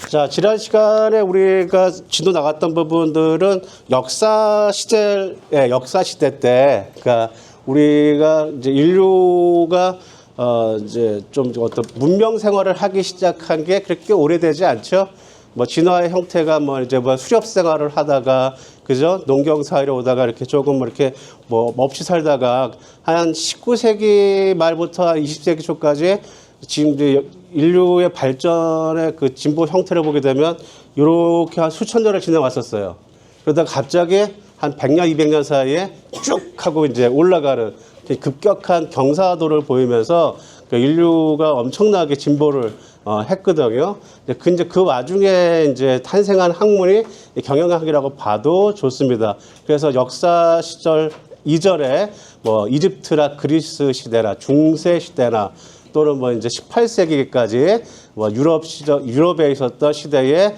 자, 지난 시간에 우리가 진도 나갔던 부분들은 역사 시대 때, 그러니까 우리가 이제 인류가 이제 좀 어떤 문명 생활을 하기 시작한 게 그렇게 오래되지 않죠. 뭐 진화의 형태가 뭐 이제 뭐 수렵 생활을 하다가 그죠? 농경 사회로 오다가 이렇게 조금 이렇게 뭐 없이 살다가 한 19세기 말부터 한 20세기 초까지 지금 이제 인류의 발전의 그 진보 형태를 보게 되면 이렇게 한 수천 년을 지나왔었어요. 그러다가 갑자기 한 100년, 200년 사이에 쭉 하고 이제 올라가는 급격한 경사도를 보이면서 인류가 엄청나게 진보를 했거든요. 이제 그 와중에 이제 탄생한 학문이 경영학이라고 봐도 좋습니다. 그래서 역사 시절 이전에 뭐 이집트나 그리스 시대나 중세 시대나 또는 뭐 이제 18세기까지 뭐 유럽에 있었던 시대의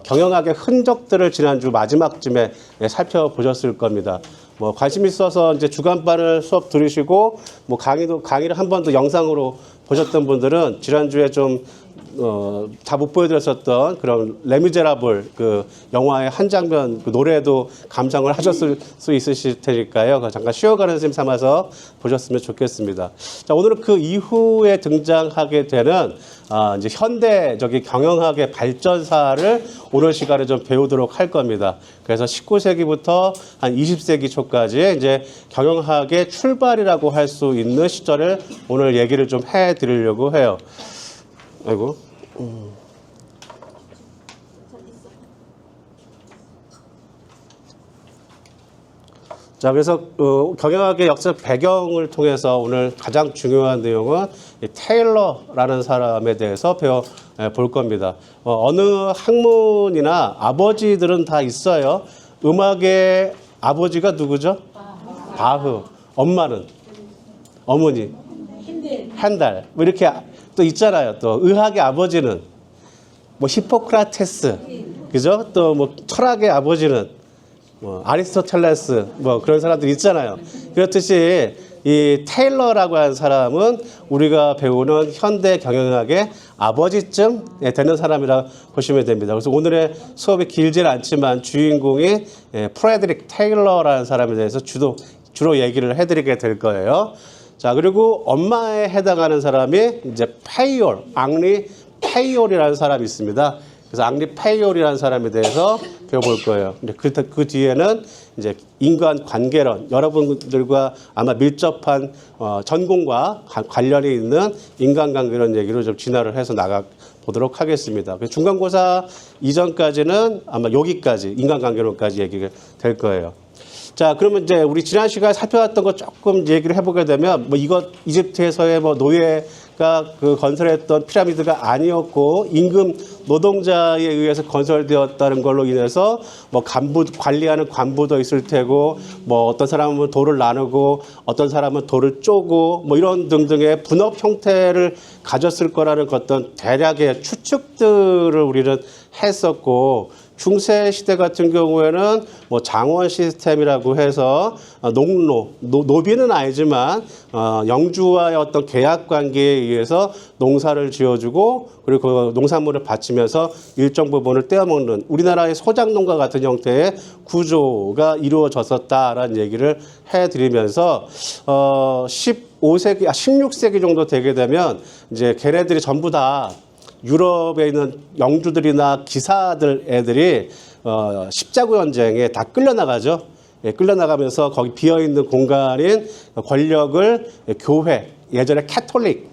경영학의 흔적들을 지난주 마지막쯤에 살펴보셨을 겁니다. 뭐 관심 있어서 이제 주간반을 수업 들으시고 뭐 강의를 한 번 더 영상으로 보셨던 분들은 지난주에 좀 다 못 보여드렸었던 그런 레미제라블 그 영화의 한 장면 그 노래도 감상을 하셨을 수 있으실 테니까요. 잠깐 쉬어가는 셈 삼아서 보셨으면 좋겠습니다. 자, 오늘은 그 이후에 등장하게 되는 이제 현대적인 경영학의 발전사를 오늘 시간에 좀 배우도록 할 겁니다. 그래서 19세기부터 한 20세기 초까지 이제 경영학의 출발이라고 할 수 있는 시절을 오늘 얘기를 좀 해드리려고 해요. 아이고. 자, 그래서 경영학의 역사 배경을 통해서 오늘 가장 중요한 내용은 이 테일러라는 사람에 대해서 배워볼 겁니다. 어느 학문이나 아버지들은 다 있어요. 음악의 아버지가 누구죠? 바흐. 엄마는? 어머니? 핸델. 뭐 이렇게 또 있잖아요. 또 의학의 아버지는 뭐 히포크라테스, 그죠? 또 뭐 철학의 아버지는 뭐 아리스토텔레스, 뭐 그런 사람들이 있잖아요. 그렇듯이 이 테일러라고 하는 사람은 우리가 배우는 현대 경영학의 아버지쯤 되는 사람이라 보시면 됩니다. 그래서 오늘의 수업이 길지는 않지만 주인공이 프레드릭 테일러라는 사람에 대해서 주로 얘기를 해드리게 될 거예요. 자, 그리고 엄마에 해당하는 사람이 이제 페이올, 앙리 페이올이라는 사람이 있습니다. 그래서 앙리 페이올이라는 사람에 대해서 배워볼 거예요. 그 뒤에는 이제 인간 관계론, 여러분들과 아마 밀접한 전공과 관련이 있는 인간관계론 얘기로 좀 진화를 해서 나가 보도록 하겠습니다. 중간고사 이전까지는 아마 여기까지 인간관계론까지 얘기가 될 거예요. 자, 그러면 이제 우리 지난 시간에 살펴봤던 거 조금 얘기를 해보게 되면, 뭐 이집트에서의 뭐 노예가 그 건설했던 피라미드가 아니었고, 임금 노동자에 의해서 건설되었다는 걸로 인해서 뭐 관리하는 관부도 있을 테고, 뭐 어떤 사람은 돌을 나누고, 어떤 사람은 돌을 쪼고, 뭐 이런 등등의 분업 형태를 가졌을 거라는 어떤 대략의 추측들을 우리는 했었고, 중세 시대 같은 경우에는 뭐 장원 시스템이라고 해서 노비는 아니지만 영주와의 어떤 계약 관계에 의해서 농사를 지어주고 그리고 그 농산물을 바치면서 일정 부분을 떼어먹는 우리나라의 소작농가 같은 형태의 구조가 이루어졌었다라는 얘기를 해드리면서 16세기 정도 되게 되면 이제 걔네들이 전부 다 유럽에 있는 영주들이나 기사들 애들이 십자군 전쟁에 다 끌려나가죠. 끌려나가면서 거기 비어있는 공간인 권력을 교회, 예전에 캐톨릭,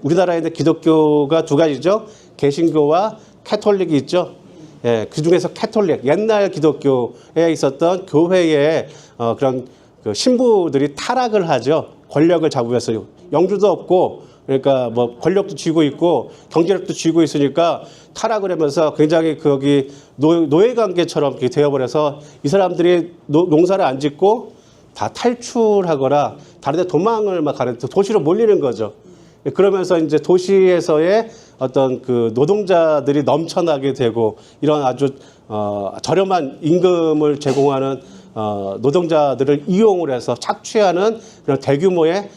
우리나라에 있는 기독교가 두 가지죠. 개신교와 캐톨릭이 있죠. 그 중에서 캐톨릭, 옛날 기독교에 있었던 교회의 그런 그 신부들이 타락을 하죠. 권력을 잡으면서 영주도 없고 그러니까 뭐 권력도 쥐고 있고 경제력도 쥐고 있으니까 타락을 하면서 굉장히 거기 노예 관계처럼 이렇게 되어버려서 이 사람들이 농사를 안 짓고 다 탈출하거나 다른 데 도망을 막 가는 도시로 몰리는 거죠. 그러면서 이제 도시에서의 어떤 그 노동자들이 넘쳐나게 되고 이런 아주 저렴한 임금을 제공하는 노동자들을 이용을 해서 착취하는 그런 대규모의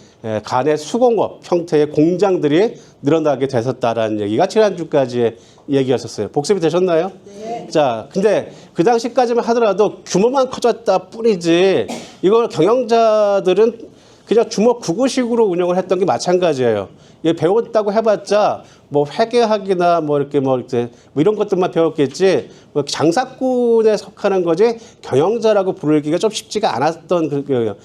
간의 수공업 형태의 공장들이 늘어나게 됐었다라는 얘기가 지난주까지의 얘기였었어요. 복습이 되셨나요? 네. 자, 근데 그 당시까지만 하더라도 규모만 커졌다 뿐이지 이걸 경영자들은 그냥 주먹구구식으로 운영을 했던 게 마찬가지예요. 얘 배웠다고 해봤자 뭐 회계학이나 뭐 이렇게 뭐 이런 것들만 배웠겠지 뭐 장사꾼에 속하는 거지 경영자라고 부르기가 좀 쉽지가 않았던 그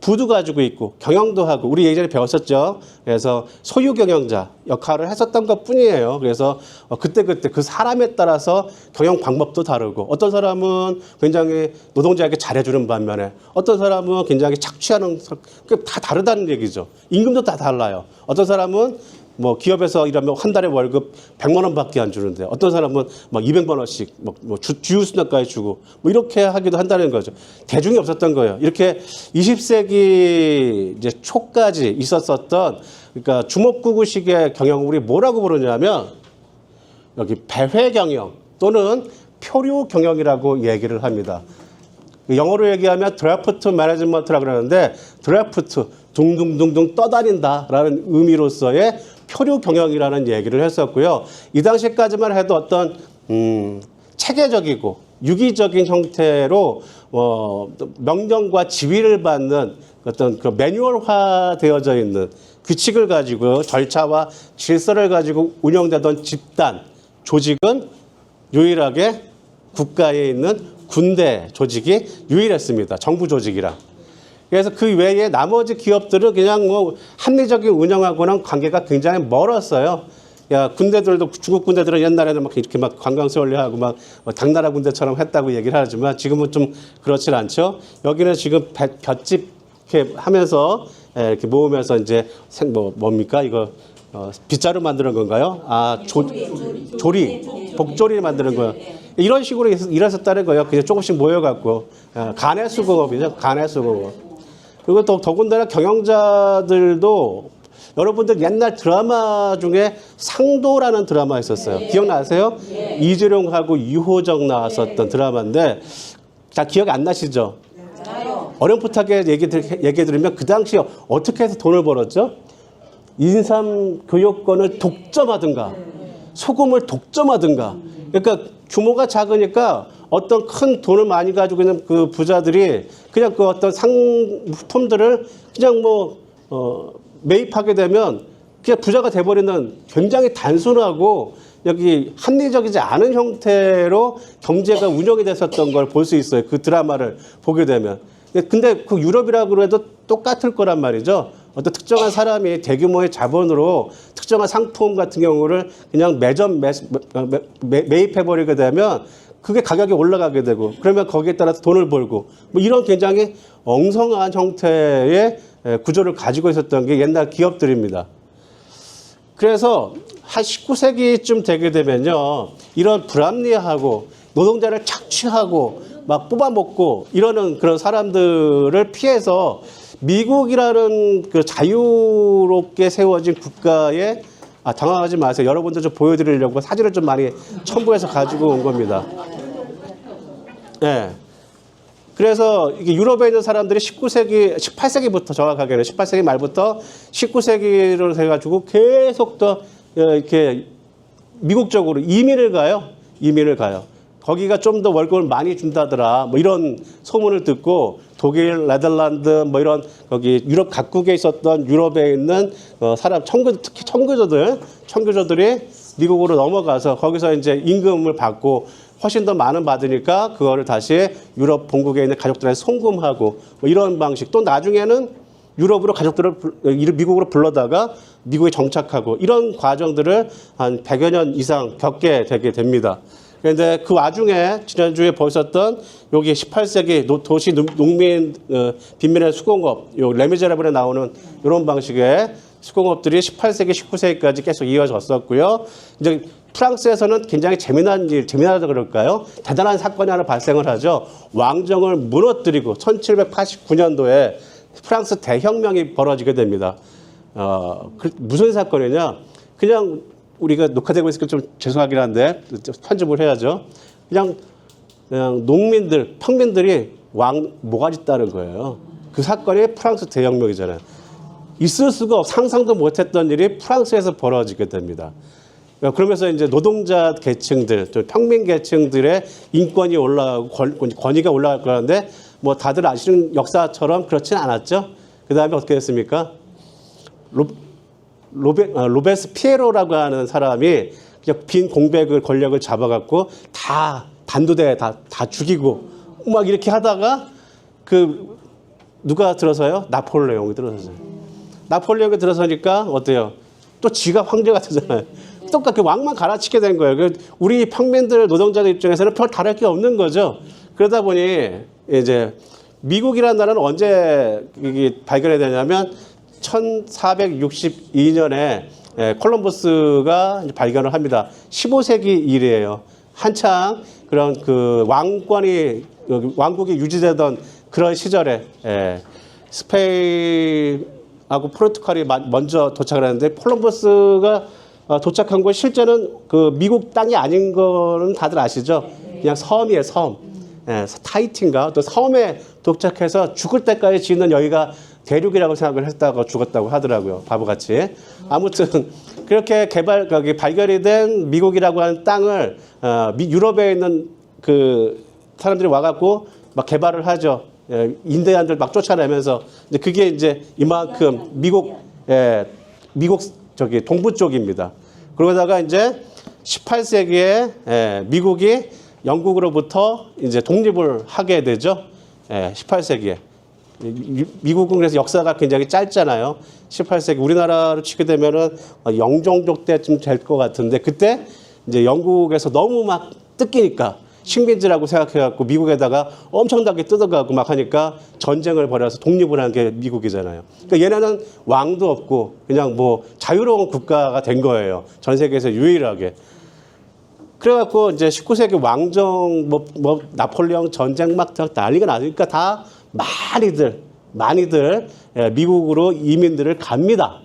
부도 가지고 있고 경영도 하고 우리 예전에 배웠었죠. 그래서 소유 경영자 역할을 했었던 것 뿐이에요. 그래서 그때그때 그 사람에 따라서 경영 방법도 다르고 어떤 사람은 굉장히 노동자에게 잘해주는 반면에 어떤 사람은 굉장히 착취하는 다 다르다는 얘기죠. 임금도 다 달라요. 어떤 사람은 뭐 기업에서 일하면 한 달에 월급 100만 원밖에 안 주는데 어떤 사람은 막 200만 원씩 뭐 주휴수당까지 주고 뭐 이렇게 하기도 한다는 거죠. 대중이 없었던 거예요. 이렇게 20세기 이제 초까지 있었었던 그러니까 주먹구구식의 경영을 우리 뭐라고 부르냐면 여기 배회 경영 또는 표류 경영이라고 얘기를 합니다. 영어로 얘기하면 드래프트 매니지먼트라고 그러는데 드래프트 둥둥둥둥 떠다닌다라는 의미로서의 표류 경영이라는 얘기를 했었고요. 이 당시까지만 해도 어떤 체계적이고 유기적인 형태로 명령과 지휘를 받는 어떤 그 매뉴얼화 되어져 있는 규칙을 가지고 절차와 질서를 가지고 운영되던 집단 조직은 유일하게 국가에 있는 군대 조직이 유일했습니다. 정부 조직이라. 그래서 그 외에 나머지 기업들은 그냥 뭐 합리적인 운영하고는 관계가 굉장히 멀었어요. 야, 군대들도 중국 군대들은 옛날에는 막 이렇게 막 관광설리하고 막 당나라 군대처럼 했다고 얘기를 하지만 지금은 좀 그렇진 않죠. 여기는 지금 볏짚 이렇게 하면서 이렇게 모으면서 이제 뭡니까 이거 빗자루 만드는 건가요? 아, 조리, 복조리 만드는 거예요. 이런 식으로 일했었다는 거예요. 그냥 조금씩 모여갖고 간해수공업이죠. 간해수공업. 그리고 또 더군다나 경영자들도 여러분들 옛날 드라마 중에 상도라는 드라마 있었어요. 기억나세요? 이재룡하고 유호정 나왔었던 드라마인데 다 기억이 안 나시죠? 어렴풋하게 얘기 들으면 그 당시에 어떻게 해서 돈을 벌었죠? 인삼 교육권을 독점하든가 소금을 독점하든가 그러니까 규모가 작으니까 어떤 큰 돈을 많이 가지고 있는 그 부자들이 그냥 그 어떤 상품들을 그냥 매입하게 되면 그냥 부자가 돼버리는 굉장히 단순하고 여기 합리적이지 않은 형태로 경제가 운영이 됐었던 걸 볼 수 있어요. 그 드라마를 보게 되면. 근데 그 유럽이라고 해도 똑같을 거란 말이죠. 어떤 특정한 사람이 대규모의 자본으로 특정한 상품 같은 경우를 그냥 매입해버리게 되면 그게 가격이 올라가게 되고 그러면 거기에 따라서 돈을 벌고 뭐 이런 굉장히 엉성한 형태의 구조를 가지고 있었던 게 옛날 기업들입니다. 그래서 한 19세기쯤 되게 되면요. 이런 불합리하고 노동자를 착취하고 막 뽑아먹고 이러는 그런 사람들을 피해서 미국이라는 그 자유롭게 세워진 국가에 당황하지 마세요. 여러분들 좀 보여드리려고 사진을 좀 많이 첨부해서 가지고 온 겁니다. 네. 그래서 이게 유럽에 있는 사람들이 18세기부터 정확하게는 18세기 말부터 19세기로 해가지고 계속 더 이렇게 미국 쪽으로 이민을 가요. 거기가 좀 더 월급을 많이 준다더라. 뭐 이런 소문을 듣고 독일, 네덜란드 뭐 이런 거기 유럽 각국에 있었던 유럽에 있는 사람 특히 청교조들이 미국으로 넘어가서 거기서 이제 임금을 받고 훨씬 더 많은 받으니까 그거를 다시 유럽 본국에 있는 가족들한테 송금하고 뭐 이런 방식 또 나중에는 유럽으로 가족들을 미국으로 불러다가 미국에 정착하고 이런 과정들을 한 100여 년 이상 겪게 되게 됩니다. 그런데 그 와중에 지난주에 보셨던 여기 18세기 도시 농민 빈민의 수공업, 요 레미제라블에 나오는 이런 방식의 수공업들이 18세기, 19세기까지 계속 이어졌었고요. 이제 프랑스에서는 굉장히 재미나다 그럴까요? 대단한 사건이 하나 발생을 하죠. 왕정을 무너뜨리고 1789년도에 프랑스 대혁명이 벌어지게 됩니다. 무슨 사건이냐? 그냥 우리가 녹화되고 있으니까 좀 죄송하긴 한데 편집을 해야죠. 그냥 농민들, 평민들이 모가지 따른 거예요. 그 사건이 프랑스 대혁명이잖아요. 있을 수가 상상도 못했던 일이 프랑스에서 벌어지게 됩니다. 그러면서 이제 노동자 계층들, 또 평민 계층들의 인권이 올라가고 권위가 올라갈 거라는데 뭐 다들 아시는 역사처럼 그렇진 않았죠. 그 다음에 어떻게 됐습니까? 로베스피에로라고 하는 사람이 그냥 빈 공백을 권력을 잡아갖고 다 단두대 다 죽이고 막 이렇게 하다가 그 누가 들어서요? 나폴레옹이 들어서요. 나폴레옹이 들어서니까 어때요? 또 지가 황제가 되잖아요. 똑같이 왕만 갈아치게 된 거예요. 우리 평민들 노동자들 입장에서는 별 다를 게 없는 거죠. 그러다 보니 이제 미국이라는 나라는 언제 발견이 되냐면 1462년에 콜럼버스가 발견을 합니다. 15세기 일이에요. 한창 그런 그 왕국이 유지되던 그런 시절에 스페인하고 포르투갈이 먼저 도착을 했는데 콜럼버스가 도착한 곳 실제는 그 미국 땅이 아닌 거는 다들 아시죠? 그냥 섬이에요, 섬. 타이티인가? 또 섬에 도착해서 죽을 때까지 짓는 여기가 대륙이라고 생각을 했다가 죽었다고 하더라고요. 바보같이. 아무튼 그렇게 발견이 된 미국이라고 하는 땅을 유럽에 있는 그 사람들이 와갖고 막 개발을 하죠. 인디안들 막 쫓아내면서 이제 그게 이제 이만큼 미국 저기 동부 쪽입니다. 그러다가 이제 18세기에 미국이 영국으로부터 이제 독립을 하게 되죠. 18세기에. 미국은 그래서 역사가 굉장히 짧잖아요. 18세기 우리나라로 치게 되면은 영종족 때쯤 될 것 같은데 그때 이제 영국에서 너무 막 뜯기니까 식민지라고 생각해갖고 미국에다가 엄청나게 뜯어가고 막 하니까 전쟁을 벌여서 독립을 한 게 미국이잖아요. 그러니까 얘네는 왕도 없고 그냥 뭐 자유로운 국가가 된 거예요. 전 세계에서 유일하게. 그래갖고 이제 19세기 왕정 뭐 나폴레옹 전쟁 막 난리가 나니까 다 많이들 미국으로 이민들을 갑니다.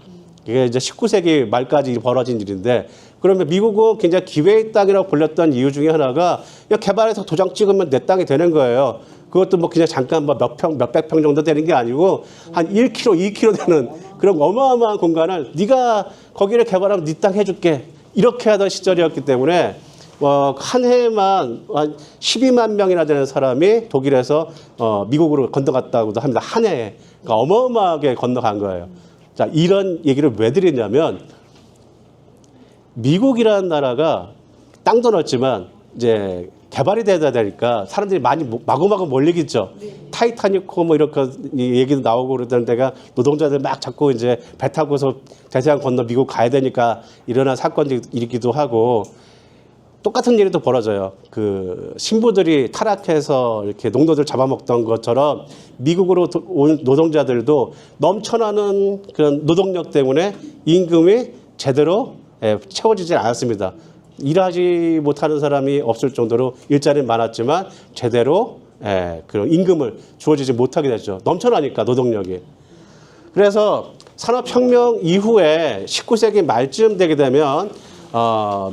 이게 이제 19세기 말까지 벌어진 일인데 그러면 미국은 굉장히 기회의 땅이라고 불렸던 이유 중에 하나가 개발해서 도장 찍으면 내 땅이 되는 거예요. 그것도 뭐 그냥 잠깐 뭐 몇백 평 정도 되는 게 아니고 한 1km, 2km 되는 그런 어마어마한 공간을 네가 거기를 개발하면 네 땅 해줄게. 이렇게 하던 시절이었기 때문에 한 해에만 한 12만 명이나 되는 사람이 독일에서 미국으로 건너갔다고도 합니다. 한 해에. 그러니까 어마어마하게 건너간 거예요. 자, 이런 얘기를 왜 드리냐면 미국이라는 나라가 땅도 넓지만 이제 개발이 되다 보니까 사람들이 많이 마구마구 몰리겠죠. 타이타닉호 뭐 이렇게 얘기도 나오고 그러던 데가 노동자들 막 자꾸 이제 배 타고서 대서양 건너 미국 가야 되니까 일어난 사건들이 일기도 하고 똑같은 일이 또 벌어져요. 그 신부들이 타락해서 이렇게 농노들 잡아먹던 것처럼 미국으로 온 노동자들도 넘쳐나는 그런 노동력 때문에 임금이 제대로 채워지지 않았습니다. 일하지 못하는 사람이 없을 정도로 일자리는 많았지만 제대로 그런 임금을 주어지지 못하게 됐죠. 넘쳐나니까 노동력이. 그래서 산업혁명 이후에 19세기 말쯤 되게 되면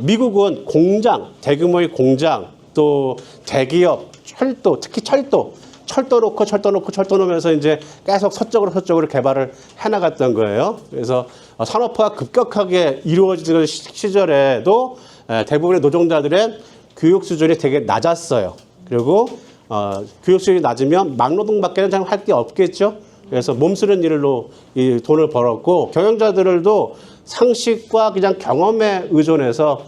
미국은 공장, 대규모의 공장, 또 대기업, 철도, 특히 철도 놓으면서 이제 계속 서쪽으로 개발을 해나갔던 거예요. 그래서 산업화가 급격하게 이루어지던 시절에도 대부분의 노동자들의 교육 수준이 되게 낮았어요. 그리고 교육 수준이 낮으면 막노동밖에는 잘 할 게 없겠죠. 그래서 몸쓰는 일로 이 돈을 벌었고 경영자들도 상식과 그냥 경험에 의존해서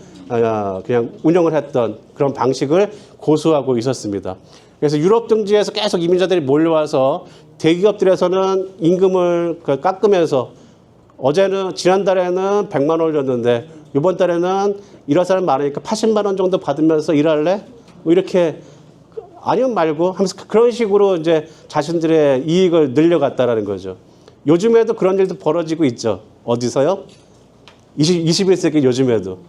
그냥 운영을 했던 그런 방식을 고수하고 있었습니다. 그래서 유럽 등지에서 계속 이민자들이 몰려와서 대기업들에서는 임금을 깎으면서 지난달에는 100만 원 올렸는데 이번 달에는 일할 사람 많으니까 80만 원 정도 받으면서 일할래? 뭐 이렇게 아니면 말고 하면서 그런 식으로 이제 자신들의 이익을 늘려갔다라는 거죠. 요즘에도 그런 일도 벌어지고 있죠. 어디서요? 21세기 요즘에도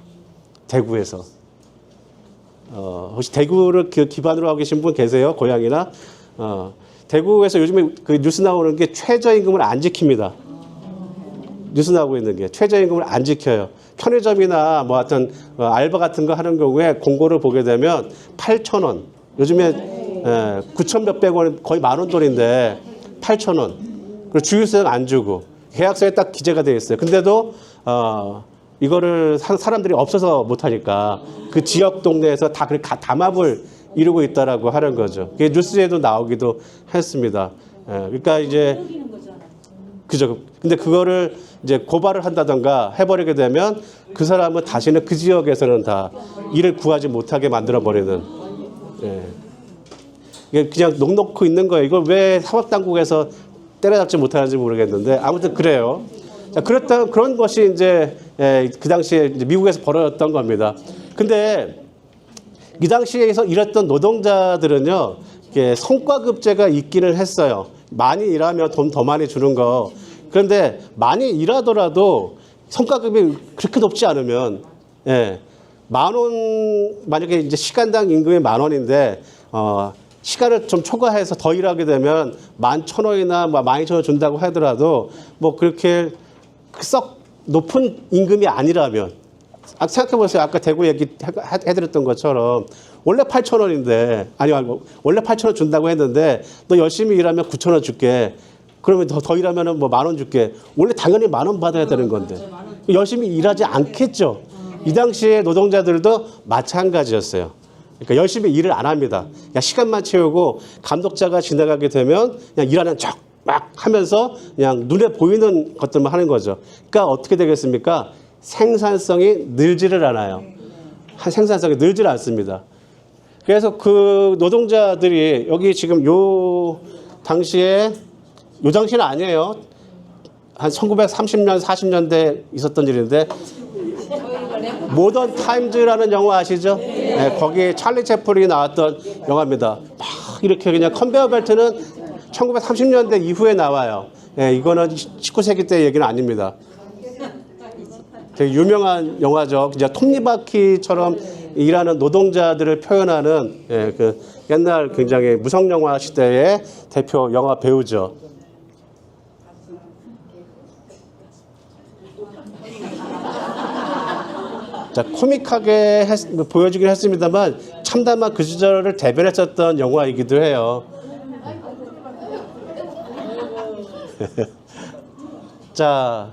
대구에서. 혹시 대구를 기반으로 하고 계신 분 계세요? 고향이나? 대구에서 요즘에 그 뉴스 나오는 게 최저임금을 안 지킵니다. 뉴스 나오고 있는 게 최저임금을 안 지켜요. 편의점이나 뭐 하여튼 알바 같은 거 하는 경우에 공고를 보게 되면 8,000원. 요즘에 9천 몇백 원, 거의 10,000원 돈인데 8,000원. 그리고 주유세는 안 주고 계약서에 딱 기재가 되어 있어요. 근데도 이거를 사람들이 없어서 못하니까 그 지역 동네에서 다 그렇게 담합을 이루고 있다라고 하는 거죠. 그게 뉴스에도 나오기도 했습니다. 예, 그러니까 이제 그죠. 근데 그거를 이제 고발을 한다던가 해버리게 되면 그 사람은 다시는 그 지역에서는 다 일을 구하지 못하게 만들어 버리는. 예. 이게 그냥 넋놓고 있는 거예요. 이걸 왜 사법당국에서 때려잡지 못하는지 모르겠는데 아무튼 그래요. 자, 그런 것이 이제 그 당시에 이제 미국에서 벌어졌던 겁니다. 근데 이 당시에서 일했던 노동자들은요, 이게 성과급제가 있기는 했어요. 많이 일하면 돈 더 많이 주는 거. 그런데 많이 일하더라도 성과급이 그렇게 높지 않으면, 예, 10,000원, 만약에 이제 시간당 임금이 10,000원인데, 시간을 좀 초과해서 더 일하게 되면 11,000원이나 12,000원 준다고 하더라도 뭐 그렇게 썩 높은 임금이 아니라면, 생각해보세요. 아까 대구 얘기 해드렸던 것처럼 원래 8,000원인데, 아니 원래 8,000원 준다고 했는데 너 열심히 일하면 9,000원 줄게. 그러면 더 일하면 뭐 10,000원 줄게. 원래 당연히 10,000원 받아야 되는 건데 열심히 일하지 않겠죠. 이 당시에 노동자들도 마찬가지였어요. 그러니까 열심히 일을 안 합니다. 그냥 시간만 채우고 감독자가 지나가게 되면 그냥 일하는 척 막 하면서 그냥 눈에 보이는 것들만 하는 거죠. 그러니까 어떻게 되겠습니까? 생산성이 늘지를 않아요. 생산성이 늘지를 않습니다. 그래서 그 노동자들이 여기 지금 요 당시에는 아니에요. 한 1930년, 40년대 있었던 일인데 모던 타임즈라는 영화 아시죠? 네, 거기 찰리 채플린이 나왔던 영화입니다. 막 이렇게 그냥 컨베어 벨트는 1930년대 이후에 나와요. 네, 이거는 19세기 때 얘기는 아닙니다. 되게 유명한 영화죠. 그냥 톱니바퀴처럼 일하는 노동자들을 표현하는, 예, 그 옛날 굉장히 무성 영화 시대의 대표 영화 배우죠. 자, 코믹하게 보여주긴 했습니다만 참담한 그 시절을 대변했었던 영화이기도 해요. 자,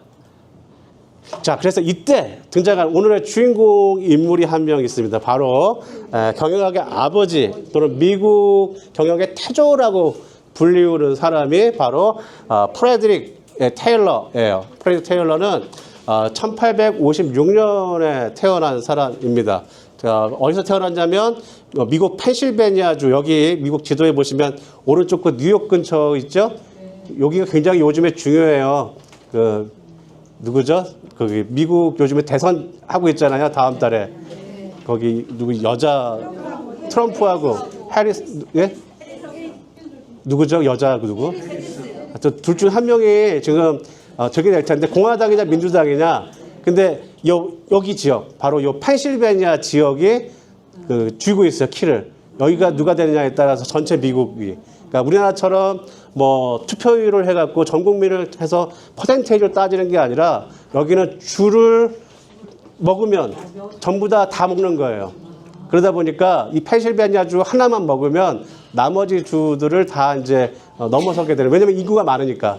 그래서 이때 등장한 오늘의 주인공 인물이 한 명 있습니다. 바로 경영학의 아버지 또는 미국 경영의 태조라고 불리우는 사람이 바로 프레드릭 테일러예요. 프레드릭 테일러는 1856년에 태어난 사람입니다. 어디서 태어났냐면 미국 펜실베니아주, 여기 미국 지도에 보시면 오른쪽 그 뉴욕 근처 있죠? 여기가 굉장히 요즘에 중요해요. 그 누구죠? 거기 미국 요즘에 대선 하고 있잖아요. 다음 달에 거기 누구 여자 트럼프하고 해리스, 예? 누구죠? 여자 누구? 둘 중 한 명이 지금 저기 될 텐데 공화당이냐 민주당이냐. 근데 여기 지역 바로 요 펜실베니아 지역이 쥐고 있어요. 키를. 여기가 누가 되느냐에 따라서 전체 미국이. 그러니까 우리나라처럼 뭐 투표율을 해갖고 전 국민을 해서 퍼센테이지를 따지는 게 아니라 여기는 주를 먹으면 전부 다 먹는 거예요. 그러다 보니까 이 펜실베니아 주 하나만 먹으면 나머지 주들을 다 이제 넘어서게 되는. 왜냐면 인구가 많으니까.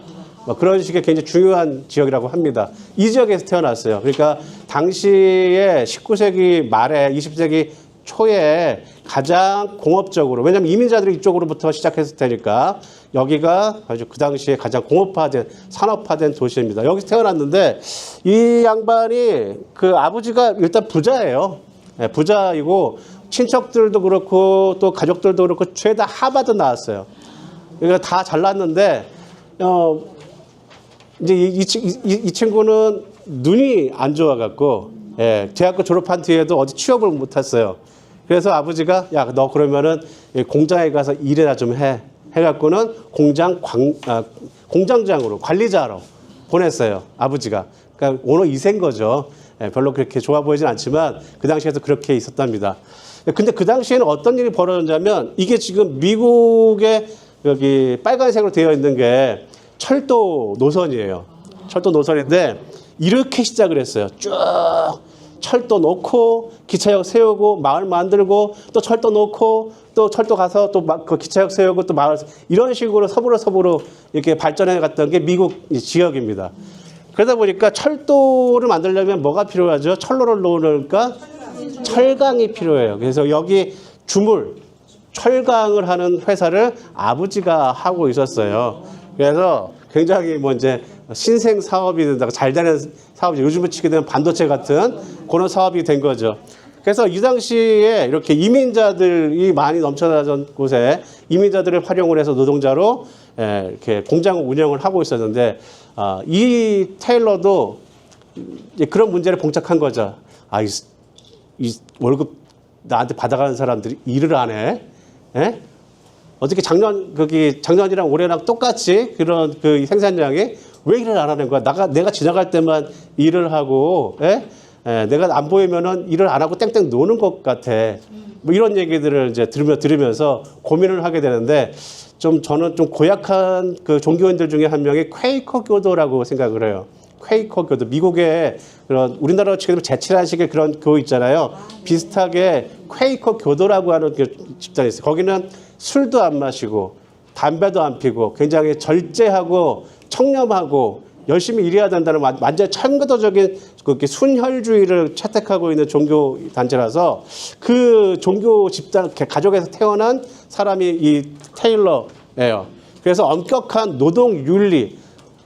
그런 식의 굉장히 중요한 지역이라고 합니다. 이 지역에서 태어났어요. 그러니까 당시에 19세기 말에 20세기 초에 가장 공업적으로, 왜냐하면 이민자들이 이쪽으로부터 시작했을 테니까 여기가 아주 그 당시에 가장 공업화된, 산업화된 도시입니다. 여기서 태어났는데 이 양반이 그 아버지가 일단 부자예요. 네, 부자이고 친척들도 그렇고 또 가족들도 그렇고 죄다 하버드 나왔어요. 그러니까 다 잘났는데 이제 이 친구는 눈이 안 좋아갖고, 예, 대학교 졸업한 뒤에도 어디 취업을 못했어요. 그래서 아버지가 야, 너 그러면은 공장에 가서 일이나 좀 해갖고는 공장장으로 관리자로 보냈어요. 아버지가. 그러니까 오너 2세인 거죠. 예, 별로 그렇게 좋아 보이진 않지만 그 당시에도 그렇게 있었답니다. 근데 그 당시에는 어떤 일이 벌어졌냐면 이게 지금 미국의 여기 빨간색으로 되어 있는 게 철도 노선이에요. 철도 노선인데 이렇게 시작을 했어요. 쭉 철도 놓고 기차역 세우고 마을 만들고 또 철도 놓고 또 철도 가서 또 그 기차역 세우고 또 마을, 이런 식으로 서부로 이렇게 발전해 갔던 게 미국 지역입니다. 그러다 보니까 철도를 만들려면 뭐가 필요하죠? 철로를 놓으니까 철강이 필요해요. 그래서 여기 주물, 철강을 하는 회사를 아버지가 하고 있었어요. 그래서 굉장히 뭐 이제 신생 사업이 된다고 잘 되는 사업이 요즘에 치게 되면 반도체 같은 그런 사업이 된 거죠. 그래서 이 당시에 이렇게 이민자들이 많이 넘쳐나던 곳에 이민자들을 활용을 해서 노동자로 이렇게 공장 운영을 하고 있었는데 이 테일러도 이제 그런 문제를 봉착한 거죠. 이 월급 나한테 받아가는 사람들이 일을 안 해? 예? 어떻게 작년이랑 올해랑 똑같이 그런 그 생산량이 왜 일을 안 하는 거야? 내가 지나갈 때만 일을 하고, 예? 내가 안 보이면은 일을 안 하고 땡땡 노는 것 같아. 뭐 이런 얘기들을 이제 들으면서 고민을 하게 되는데 저는 좀 고약한 그 종교인들 중에 한 명이 퀘이커 교도라고 생각을 해요. 퀘이커 교도. 미국의 그런 우리나라로 치면 제칠한식의 그런 교회 있잖아요. 비슷하게 퀘이커 교도라고 하는 그 집단이 있어요. 거기는 술도 안 마시고 담배도 안 피고 굉장히 절제하고 청렴하고 열심히 일해야 된다는 완전 청교도적인 그렇게 순혈주의를 채택하고 있는 종교 단체라서 그 종교 집단 가족에서 태어난 사람이 이 테일러예요. 그래서 엄격한 노동 윤리,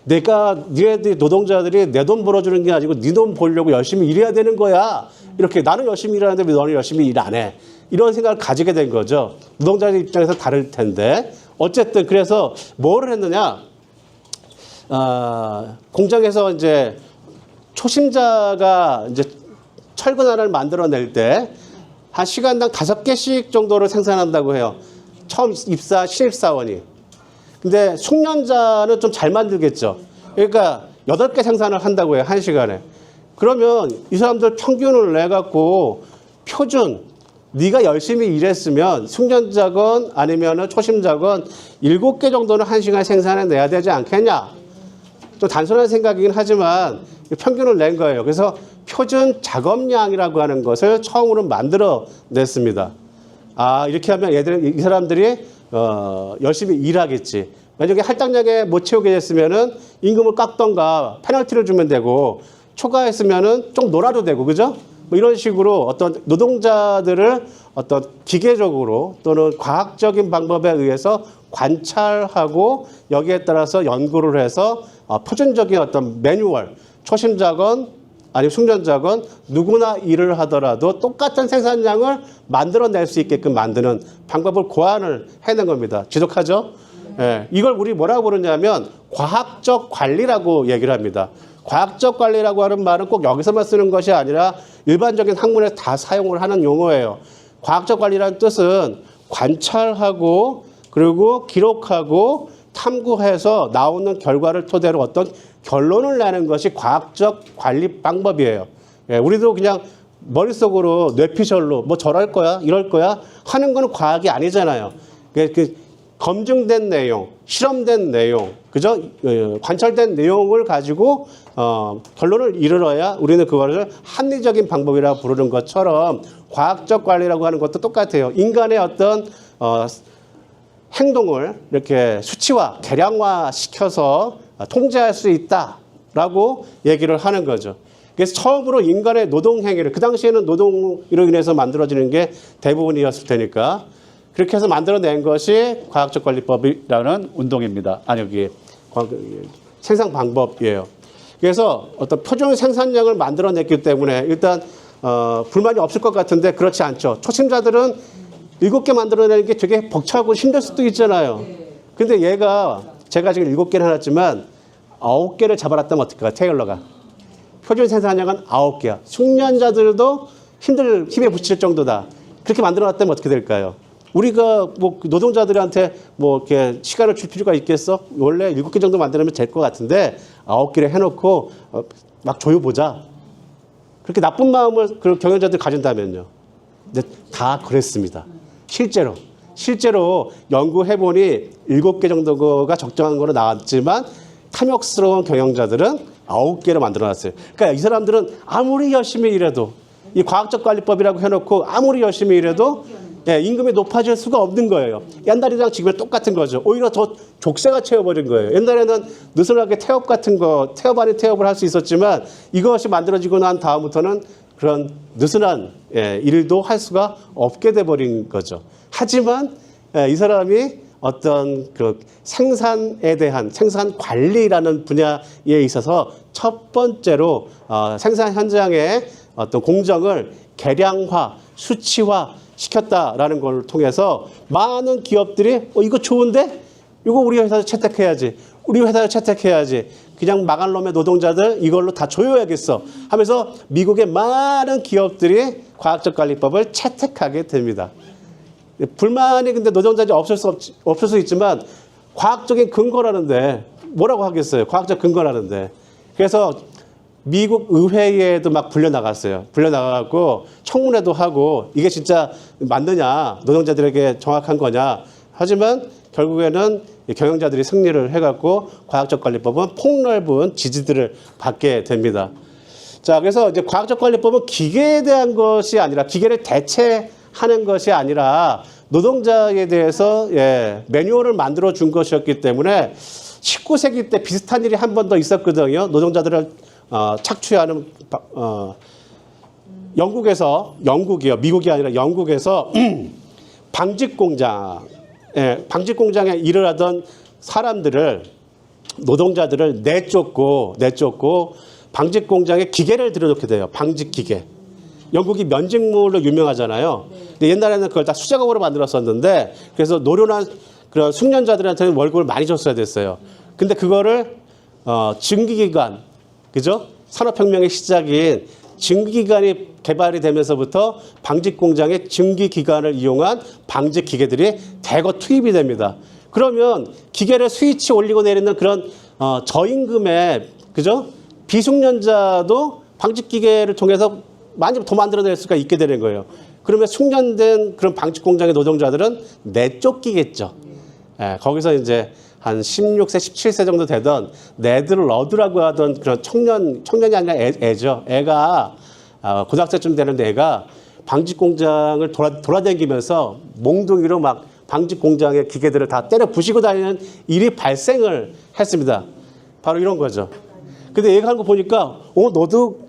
니네들 노동자들이 내 돈 벌어주는 게 아니고 네 돈 벌려고 열심히 일해야 되는 거야. 이렇게 나는 열심히 일하는데 왜 너는 열심히 일 안 해? 이런 생각을 가지게 된 거죠. 노동자들 입장에서 다를 텐데 어쨌든 그래서 뭐를 했느냐? 공장에서 이제 초심자가 이제 철근 하나를 만들어낼 때 한 시간당 5개씩 정도를 생산한다고 해요. 처음 입사 신입사원이. 근데 숙련자는 좀 잘 만들겠죠. 그러니까 8개 생산을 한다고 해요. 1시간에. 그러면 이 사람들 평균을 내갖고 표준, 네가 열심히 일했으면 숙련자건 아니면 초심자건 7개 정도는 1시간에 생산해내야 되지 않겠냐. 좀 단순한 생각이긴 하지만 평균을 낸 거예요. 그래서 표준 작업량이라고 하는 것을 처음으로 만들어냈습니다. 이렇게 하면 이 사람들이 열심히 일하겠지. 만약에 할당량에 못 채우게 됐으면은 임금을 깎던가 페널티를 주면 되고 초과했으면은 좀 놀아도 되고, 그죠? 뭐 이런 식으로 어떤 노동자들을 어떤 기계적으로 또는 과학적인 방법에 의해서 관찰하고 여기에 따라서 연구를 해서 표준적인 어떤 매뉴얼, 초심자건 아니면 숙련자건 누구나 일을 하더라도 똑같은 생산량을 만들어낼 수 있게끔 만드는 방법을 고안을 해낸 겁니다. 지독하죠? 예, 이걸 우리 뭐라고 부르냐면 과학적 관리라고 얘기를 합니다. 과학적 관리라고 하는 말은 꼭 여기서만 쓰는 것이 아니라 일반적인 학문에 다 사용을 하는 용어예요. 과학적 관리라는 뜻은 관찰하고 그리고 기록하고 탐구해서 나오는 결과를 토대로 어떤 결론을 내는 것이 과학적 관리 방법이에요. 예, 우리도 그냥 머릿속으로 뇌피셜로 뭐 저럴 거야, 이럴 거야 하는 건 과학이 아니잖아요. 검증된 내용, 실험된 내용, 그죠? 관찰된 내용을 가지고 결론을 이르러야 우리는 그거를 합리적인 방법이라고 부르는 것처럼 과학적 관리라고 하는 것도 똑같아요. 인간의 어떤 행동을 이렇게 수치화, 계량화 시켜서 통제할 수 있다라고 얘기를 하는 거죠. 그래서 처음으로 인간의 노동 행위를, 그 당시에는 노동으로 인해서 만들어지는 게 대부분이었을 테니까 그렇게 해서 만들어낸 것이 과학적 관리법이라는 운동입니다. 생산 방법이에요. 그래서 어떤 표준 생산량을 만들어냈기 때문에 일단 불만이 없을 것 같은데 그렇지 않죠. 초심자들은 7개 만들어내는 게 되게 벅차고 힘들 수도 있잖아요. 근데 제가 지금 7개를 해놨지만 9개를 잡아놨다면 어떨까요? 테일러가. 표준 생산량은 9개야. 숙련자들도 힘에 부칠 정도다. 그렇게 만들어놨다면 어떻게 될까요? 우리가 뭐 노동자들한테 뭐 이렇게 시간을 줄 필요가 있겠어? 원래 7개 정도 만들면 될 것 같은데 9개를 해놓고 막 조여보자. 그렇게 나쁜 마음을 그 경영자들 가진다면요. 근데 다 그랬습니다. 실제로 연구해보니 7개 정도가 적정한 거로 나왔지만 탐욕스러운 경영자들은 9개를 만들어놨어요. 그러니까 이 사람들은 아무리 열심히 일해도 이 과학적 관리법이라고 해놓고 아무리 열심히 일해도 예, 임금이 높아질 수가 없는 거예요. 옛날이랑 지금이 똑같은 거죠. 오히려 더 족쇄가 채워버린 거예요. 옛날에는 느슨하게 태업 같은 거, 태업 아닌 태업을 할 수 있었지만 이것이 만들어지고 난 다음부터는 그런 느슨한 일도 할 수가 없게 돼버린 거죠. 하지만 이 사람이 어떤 그 생산에 대한 생산 관리라는 분야에 있어서 첫 번째로 생산 현장의 어떤 공정을 개량화, 수치화 시켰다라는 걸 통해서 많은 기업들이 이거 좋은데? 이거 우리 회사에서 채택해야지. 우리 회사에서 채택해야지. 그냥 망할 놈의 노동자들 이걸로 다 조여야겠어 하면서 미국의 많은 기업들이 과학적 관리법을 채택하게 됩니다. 불만이 근데 노동자들이 없을 수 있지만 과학적인 근거라는데 뭐라고 하겠어요? 과학적 근거라는데. 그래서 미국 의회에도 막 불려나갔어요. 불려나가고 청문회도 하고 이게 진짜 맞느냐, 노동자들에게 정확한 거냐. 하지만 결국에는 경영자들이 승리를 해갖고 과학적 관리법은 폭넓은 지지들을 받게 됩니다. 자, 그래서 이제 과학적 관리법은 기계에 대한 것이 아니라 기계를 대체하는 것이 아니라 노동자에 대해서 매뉴얼을 만들어 준 것이었기 때문에 19세기 때 비슷한 일이 한 번 더 있었거든요. 노동자들을 착취하는 영국이요. 미국이 아니라 영국에서 방직 공장에 일을 하던 사람들을 노동자들을 내쫓고 방직 공장에 기계를 들여놓게 돼요. 방직 기계. 영국이 면직물로 유명하잖아요. 근데 옛날에는 그걸 다 수작업으로 만들었었는데 그래서 노련한 그런 숙련자들한테는 월급을 많이 줬어야 됐어요. 근데 그거를 증기기관, 그죠? 산업혁명의 시작인 증기기관이 개발이 되면서부터 방직 공장에 증기기관을 이용한 방직 기계들이 대거 투입이 됩니다. 그러면 기계를 스위치 올리고 내리는 그런 저임금의, 그죠? 비숙련자도 방직 기계를 통해서 많이 더 만들어낼 수가 있게 되는 거예요. 그러면 숙련된 그런 방직 공장의 노동자들은 내쫓기겠죠. 거기서 이제 한 16세, 17세 정도 되던 네드 러드라고 하던 그런 청년이 아니라 애죠. 애가 고등학생쯤 되는 애가 방직 공장을 돌아다니면서 몽둥이로 막 방직 공장의 기계들을 다 때려 부시고 다니는 일이 발생을 했습니다. 바로 이런 거죠. 근데 얘가 하는 거 보니까 너도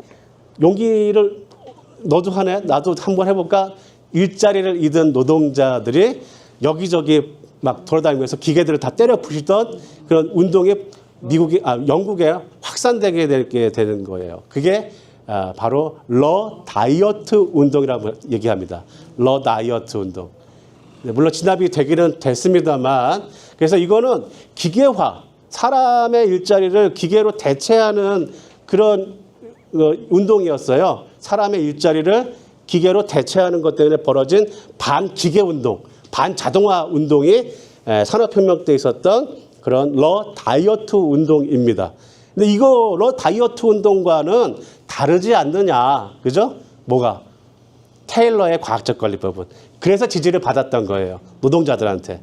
용기를 너도 하네? 나도 한번 해볼까? 일자리를 잃은 노동자들이 여기저기 막 돌아다니면서 기계들을 다 때려 부시던 그런 운동이 영국에 확산되게 되는 거예요. 그게 바로 러 다이어트 운동이라고 얘기합니다. 러 다이어트 운동. 물론 진압이 되기는 됐습니다만, 그래서 이거는 기계화, 사람의 일자리를 기계로 대체하는 그런 운동이었어요. 사람의 일자리를 기계로 대체하는 것 때문에 벌어진 반기계 운동, 반자동화 운동이 산업혁명 때 있었던 그런 러 다이어트 운동입니다. 근데 이거 러 다이어트 운동과는 다르지 않느냐, 그죠? 뭐가? 테일러의 과학적 관리법은. 그래서 지지를 받았던 거예요. 노동자들한테.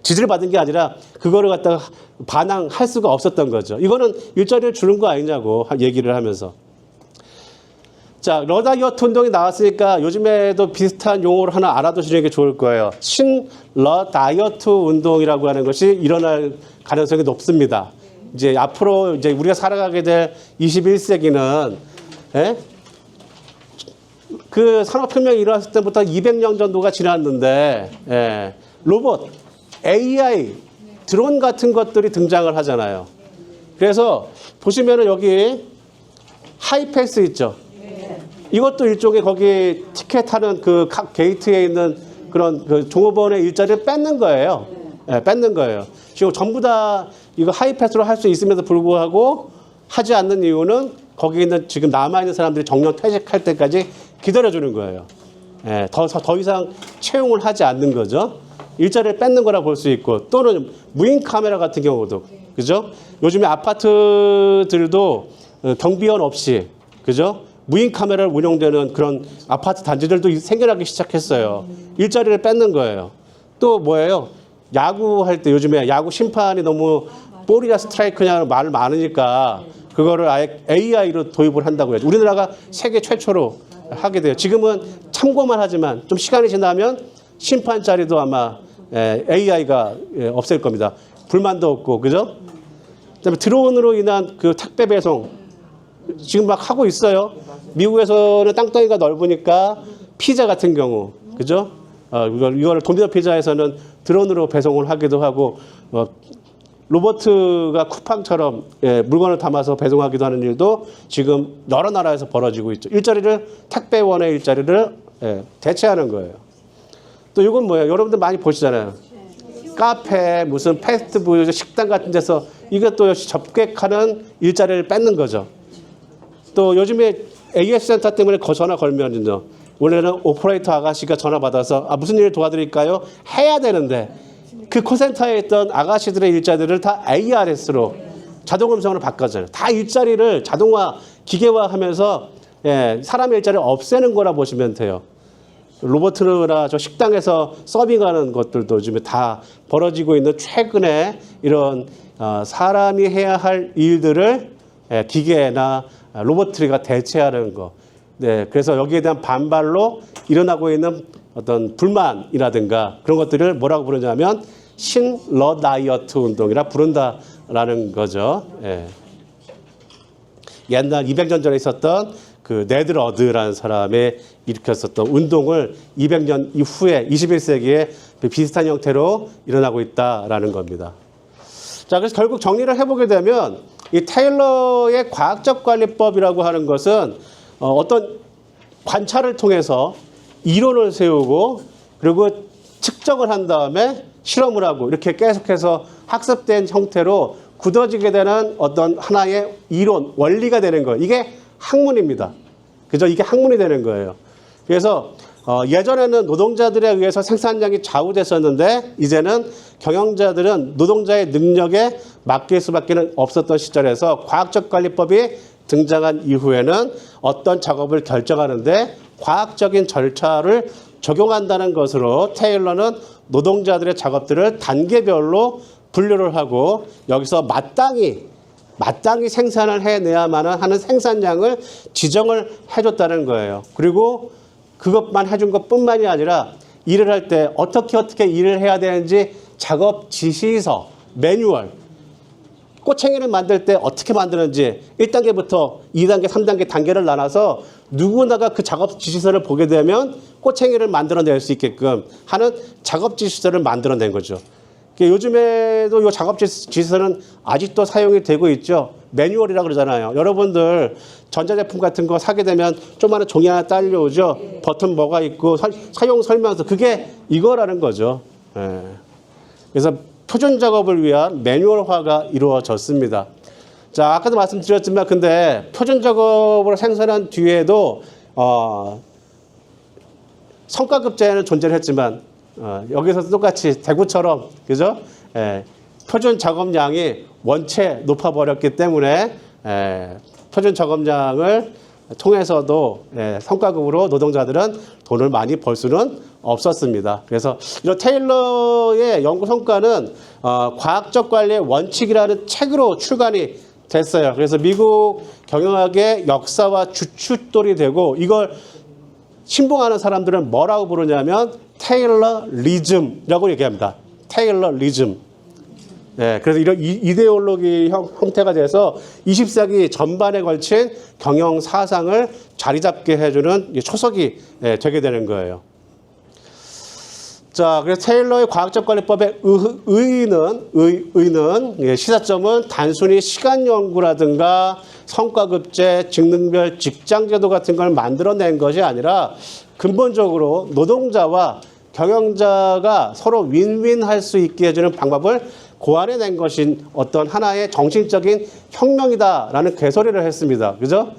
지지를 받은 게 아니라 그거를 갖다가 반항할 수가 없었던 거죠. 이거는 일자리를 주는 거 아니냐고 얘기를 하면서. 자, 러 다이어트 운동이 나왔으니까 요즘에도 비슷한 용어를 하나 알아두시는 게 좋을 거예요. 신러 다이어트 운동이라고 하는 것이 일어날 가능성이 높습니다. 이제 앞으로 이제 우리가 살아가게 될 21세기는 그 산업혁명이 일어났을 때부터 200년 정도가 지났는데 로봇, AI, 드론 같은 것들이 등장을 하잖아요. 그래서 보시면은 여기 하이패스 있죠. 이것도 일종의 거기 티켓하는 그 각 게이트에 있는 그런 그 종업원의 일자리를 뺏는 거예요. 뺏는 거예요. 지금 전부 다 이거 하이패스로 할 수 있음에도 불구하고 하지 않는 이유는 거기 있는 지금 남아있는 사람들이 정년 퇴직할 때까지 기다려주는 거예요. 더 이상 채용을 하지 않는 거죠. 일자리를 뺏는 거라 볼 수 있고, 또는 무인 카메라 같은 경우도, 그죠? 요즘에 아파트들도 경비원 없이, 그죠? 무인 카메라를 운영되는 그런 아파트 단지들도 생겨나기 시작했어요. 일자리를 뺏는 거예요. 또 뭐예요? 야구할 때 요즘에 야구 심판이 너무 볼이냐 스트라이크냐 말 많으니까 그거를 아예 AI로 도입을 한다고 해요. 우리나라가 세계 최초로 하게 돼요. 지금은 참고만 하지만 좀 시간이 지나면 심판 자리도 아마 AI가 없앨 겁니다. 불만도 없고, 그죠? 그다음에 드론으로 인한 그 택배 배송 지금 막 하고 있어요. 미국에서는 땅덩이가 넓으니까 피자 같은 경우, 그죠? 이걸 도미노 피자에서는 드론으로 배송을 하기도 하고, 로버트가 쿠팡처럼 물건을 담아서 배송하기도 하는 일도 지금 여러 나라에서 벌어지고 있죠. 일자리를 택배원의 일자리를 대체하는 거예요. 또 이건 뭐예요? 여러분들 많이 보시잖아요. 카페, 무슨 패스트푸드 식당 같은 데서 이것도 역시 접객하는 일자리를 뺏는 거죠. 또 요즘에 AS 센터 때문에 전화 걸면요. 원래는 오퍼레이터 아가씨가 전화 받아서 무슨 일 도와드릴까요? 해야 되는데 그 콜센터에 있던 아가씨들의 일자리를 다 ARS로 자동음성으로 바꿔줘요. 다 일자리를 자동화, 기계화하면서 사람의 일자리를 없애는 거라 보시면 돼요. 로버트나 저 식당에서 서빙하는 것들도 요즘에 다 벌어지고 있는 최근에 이런 사람이 해야 할 일들을 기계나 로봇들이 대체하는 거. 네, 그래서 여기에 대한 반발로 일어나고 있는 어떤 불만이라든가 그런 것들을 뭐라고 부르냐면 신러다이어트 운동이라 부른다라는 거죠. 옛날 200년 전에 있었던 그 네드러드라는 사람이 일으켰었던 운동을 200년 이후에 21세기에 비슷한 형태로 일어나고 있다라는 겁니다. 자, 그래서 결국 정리를 해보게 되면 이 테일러의 과학적 관리법이라고 하는 것은 어떤 관찰을 통해서 이론을 세우고 그리고 측정을 한 다음에 실험을 하고 이렇게 계속해서 학습된 형태로 굳어지게 되는 어떤 하나의 이론, 원리가 되는 거예요. 이게 학문입니다. 그죠? 이게 학문이 되는 거예요. 그래서 예전에는 노동자들에 의해서 생산량이 좌우됐었는데 이제는 경영자들은 노동자의 능력에 맡길 수밖에 없었던 시절에서 과학적 관리법이 등장한 이후에는 어떤 작업을 결정하는데 과학적인 절차를 적용한다는 것으로 테일러는 노동자들의 작업들을 단계별로 분류를 하고 여기서 마땅히 생산을 해내야만 하는 생산량을 지정을 해줬다는 거예요. 그리고 그것만 해준 것뿐만이 아니라 일을 할 때 어떻게 일을 해야 되는지 작업 지시서, 매뉴얼, 꼬챙이를 만들 때 어떻게 만드는지 1단계부터 2단계, 3단계 단계를 나눠서 누구나가 그 작업 지시서를 보게 되면 꼬챙이를 만들어낼 수 있게끔 하는 작업 지시서를 만들어낸 거죠. 요즘에도 이 작업 지시서는 아직도 사용이 되고 있죠. 매뉴얼이라고 그러잖아요. 여러분들 전자제품 같은 거 사게 되면 조그마한 종이 하나 딸려오죠. 버튼 뭐가 있고 사용 설명서 그게 이거라는 거죠. 그래서 표준 작업을 위한 매뉴얼화가 이루어졌습니다. 자, 아까도 말씀드렸지만 근데 표준 작업을 생산한 뒤에도 성과급제는 존재를 했지만 여기서도 똑같이 대구처럼 그죠? 표준 작업량이 원체 높아버렸기 때문에 표준 작업량을 통해서도 성과급으로 노동자들은 돈을 많이 벌 수는 없었습니다. 그래서 이런 테일러의 연구 성과는 과학적 관리의 원칙이라는 책으로 출간이 됐어요. 그래서 미국 경영학의 역사와 주춧돌이 되고 이걸 신봉하는 사람들은 뭐라고 부르냐면 테일러리즘이라고 얘기합니다. 테일러리즘. 그래서 이런 이데올로기 형태가 돼서 20세기 전반에 걸친 경영 사상을 자리 잡게 해주는 초석이 되게 되는 거예요. 자, 그래서 테일러의 과학적 관리법의 의의는 시사점은 단순히 시간 연구라든가 성과급제, 직능별 직장제도 같은 걸 만들어낸 것이 아니라 근본적으로 노동자와 경영자가 서로 윈윈할 수 있게 해주는 방법을 고안해낸 것인 어떤 하나의 정신적인 혁명이다라는 개소리를 했습니다. 그죠?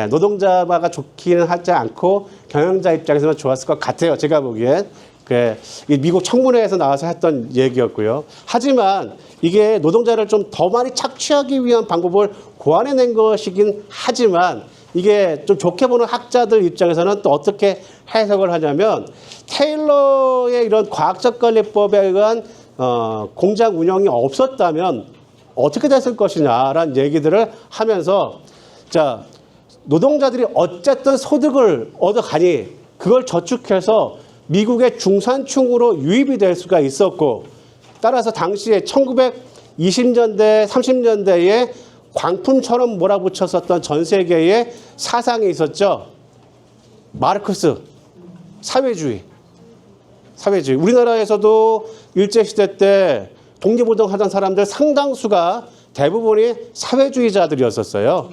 노동자가 좋기는 하지 않고 경영자 입장에서는 좋았을 것 같아요. 제가 보기엔. 미국 청문회에서 나와서 했던 얘기였고요. 하지만 이게 노동자를 좀 더 많이 착취하기 위한 방법을 고안해낸 것이긴 하지만 이게 좀 좋게 보는 학자들 입장에서는 또 어떻게 해석을 하냐면 테일러의 이런 과학적 관리법에 의한 공장 운영이 없었다면 어떻게 됐을 것이냐라는 얘기들을 하면서 자 노동자들이 어쨌든 소득을 얻어가니 그걸 저축해서 미국의 중산층으로 유입이 될 수가 있었고, 따라서 당시에 1920년대, 30년대에 광풍처럼 몰아붙였었던 전 세계의 사상이 있었죠. 마르크스, 사회주의. 우리나라에서도 일제시대 때 독립운동 하던 사람들 상당수가 대부분이 사회주의자들이었었어요.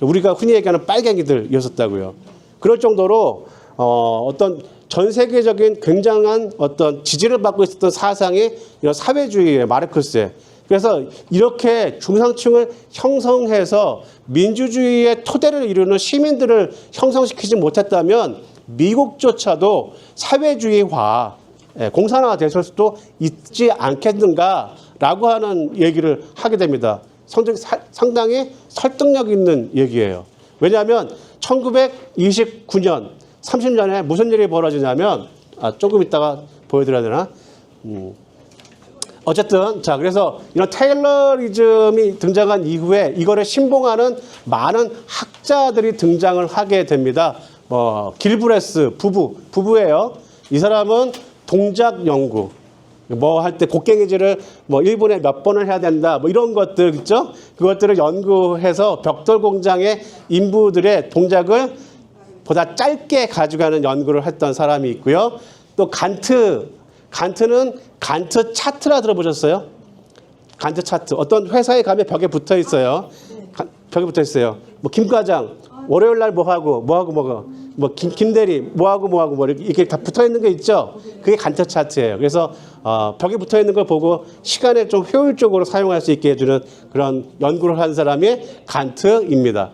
우리가 흔히 얘기하는 빨갱이들이었었다고요. 그럴 정도로 어떤 전 세계적인 굉장한 어떤 지지를 받고 있었던 사상이 이런 사회주의의 마르크스의. 그래서 이렇게 중상층을 형성해서 민주주의의 토대를 이루는 시민들을 형성시키지 못했다면 미국조차도 사회주의화, 공산화가 됐을 수도 있지 않겠는가라고 하는 얘기를 하게 됩니다. 상당히 설득력 있는 얘기예요. 왜냐하면 1929년, 30년에 무슨 일이 벌어지냐면, 조금 이따가 보여드려야 되나? 어쨌든, 자, 그래서 이런 테일러리즘이 등장한 이후에 이거를 신봉하는 많은 학자들이 등장을 하게 됩니다. 길브레스 부부예요. 이 사람은 동작 연구, 할 때 곡괭이질을 1분에 몇 번을 해야 된다, 이런 것들 있죠? 그것들을 연구해서 벽돌 공장의 인부들의 동작을 보다 짧게 가져가는 연구를 했던 사람이 있고요. 또 간트는 간트 차트라 들어보셨어요? 간트 차트. 어떤 회사에 가면 벽에 붙어 있어요. 벽에 붙어 있어요. 김 과장 월요일 날 뭐하고 김대리 뭐하고 이렇게 다 붙어 있는 게 있죠. 그게 간트 차트예요. 그래서 벽에 붙어 있는 걸 보고 시간에 좀 효율적으로 사용할 수 있게 해주는 그런 연구를 한 사람이 간트입니다.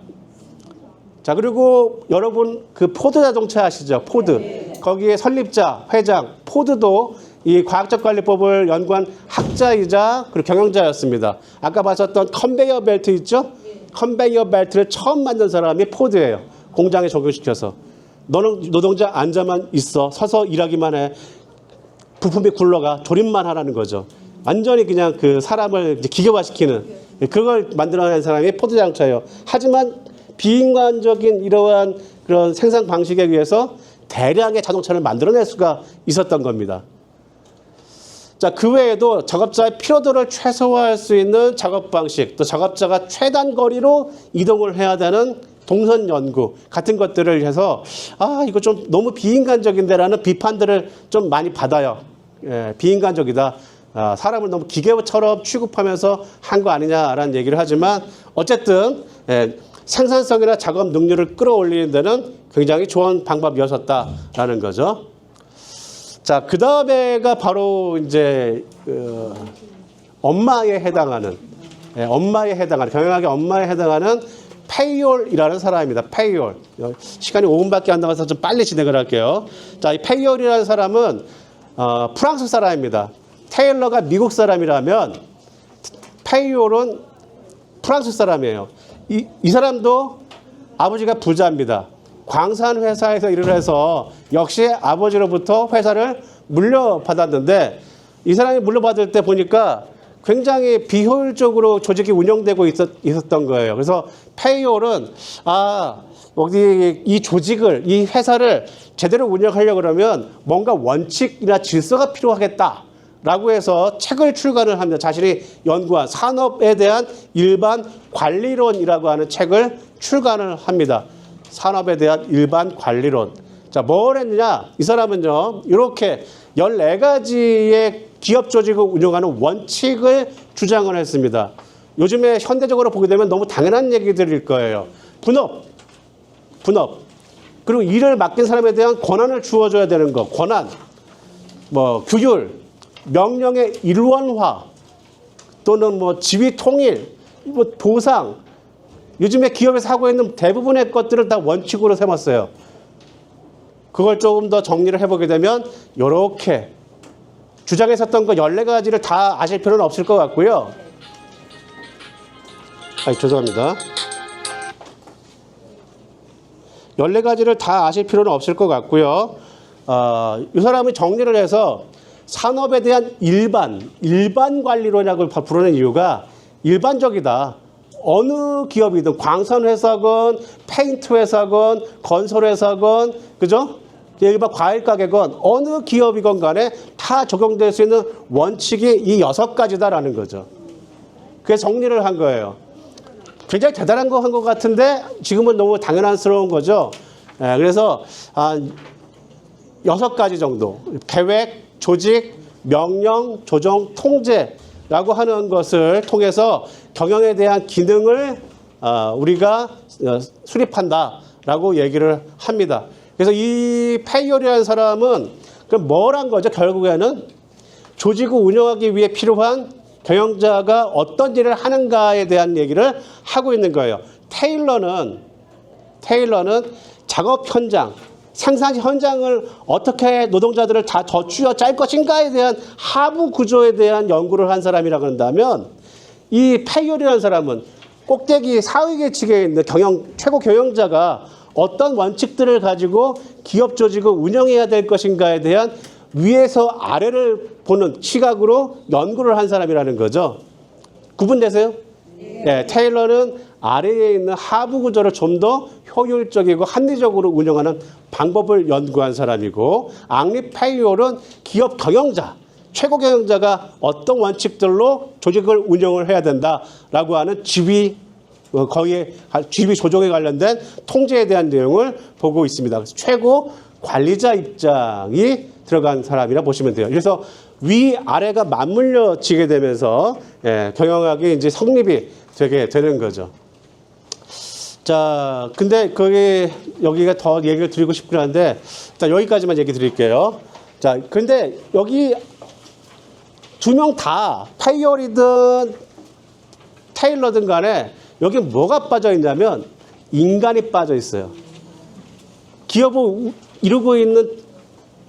자, 그리고 여러분 그 포드 자동차 아시죠? 포드. 거기에 설립자, 회장, 포드도 이 과학적 관리법을 연구한 학자이자 그리고 경영자였습니다. 아까 봤었던 컨베이어 벨트 있죠? 컨베이어 벨트를 처음 만든 사람이 포드예요. 공장에 적용시켜서. 너는 노동자 앉아만 있어. 서서 일하기만 해. 부품이 굴러가. 조립만 하라는 거죠. 완전히 그냥 그 사람을 이제 기계화시키는 그걸 만들어낸 사람이 포드 자동차예요. 하지만 비인간적인 이러한 그런 생산 방식에 의해서 대량의 자동차를 만들어낼 수가 있었던 겁니다. 자, 그 외에도 작업자의 피로도를 최소화할 수 있는 작업 방식, 또 작업자가 최단 거리로 이동을 해야 되는 동선 연구 같은 것들을 해서 이거 좀 너무 비인간적인데라는 비판들을 좀 많이 받아요. 비인간적이다. 사람을 너무 기계처럼 취급하면서 한 거 아니냐라는 얘기를 하지만 어쨌든 생산성이나 작업 능률을 끌어올리는 데는 굉장히 좋은 방법이었었다라는 거죠. 자, 그 다음에가 바로 이제 엄마에 해당하는 경영학의 엄마에 해당하는 페이올이라는 사람입니다. 페이올. 시간이 5분밖에 안 남아서 좀 빨리 진행을 할게요. 자, 이 페이올이라는 사람은 프랑스 사람입니다. 테일러가 미국 사람이라면 페이올은 프랑스 사람이에요. 이 사람도 아버지가 부자입니다. 광산 회사에서 일을 해서 역시 아버지로부터 회사를 물려받았는데 이 사람이 물려받을 때 보니까 굉장히 비효율적으로 조직이 운영되고 있었던 거예요. 그래서 페이올은 이 조직을, 이 회사를 제대로 운영하려고 그러면 뭔가 원칙이나 질서가 필요하겠다라고 해서 책을 출간을 합니다. 자신이 연구한 산업에 대한 일반 관리론이라고 하는 책을 출간을 합니다. 산업에 대한 일반 관리론. 자, 뭘 했느냐? 이 사람은요, 이렇게 14가지의 기업 조직을 운영하는 원칙을 주장을 했습니다. 요즘에 현대적으로 보게 되면 너무 당연한 얘기들일 거예요. 분업. 그리고 일을 맡긴 사람에 대한 권한을 주어줘야 되는 거. 권한. 규율. 명령의 일원화. 또는 지위 통일. 보상. 요즘에 기업에서 하고 있는 대부분의 것들을 다 원칙으로 삼았어요. 그걸 조금 더 정리를 해보게 되면 이렇게 주장했었던 거 14가지를 다 아실 필요는 없을 것 같고요. 죄송합니다. 14가지를 다 아실 필요는 없을 것 같고요. 이 사람이 정리를 해서 산업에 대한 일반 관리론이라고 부르는 이유가 일반적이다. 어느 기업이든 광선 회사건, 페인트 회사건, 건설 회사건, 그죠? 일반 과일 가게건 어느 기업이건 간에 다 적용될 수 있는 원칙이 이 6가지다라는 거죠. 그래서 정리를 한 거예요. 굉장히 대단한 거 한 것 같은데 지금은 너무 당연스러운 거죠. 그래서 6가지 정도. 계획, 조직, 명령, 조정, 통제라고 하는 것을 통해서 경영에 대한 기능을 우리가 수립한다라고 얘기를 합니다. 그래서 이 페이올이라는 사람은 그럼 뭘 한 거죠? 결국에는 조직을 운영하기 위해 필요한 경영자가 어떤 일을 하는가에 대한 얘기를 하고 있는 거예요. 테일러는 작업 현장, 생산 현장을 어떻게 노동자들을 다 더 쥐어 짤 것인가에 대한 하부 구조에 대한 연구를 한 사람이라고 한다면 이 페이올이라는 사람은 꼭대기 사회 계층에 있는 최고 경영자가 어떤 원칙들을 가지고 기업 조직을 운영해야 될 것인가에 대한 위에서 아래를 보는 시각으로 연구를 한 사람이라는 거죠. 구분되세요? 네, 테일러는 아래에 있는 하부 구조를 좀 더 효율적이고 합리적으로 운영하는 방법을 연구한 사람이고, 앙리 페이올은 기업 경영자, 최고 경영자가 어떤 원칙들로 조직을 운영을 해야 된다라고 하는 지휘 조정에 관련된 통제에 대한 내용을 보고 있습니다. 그래서 최고 관리자 입장이 들어간 사람이라 보시면 돼요. 그래서 위아래가 맞물려지게 되면서 경영학이 이제 성립이 되게 되는 거죠. 자, 근데 여기가 더 얘기를 드리고 싶긴 한데, 일단 여기까지만 얘기 드릴게요. 자, 근데 여기 두 명 다 페이올이든 테일러든 간에 여기 뭐가 빠져 있냐면 인간이 빠져 있어요. 기업을 이루고 있는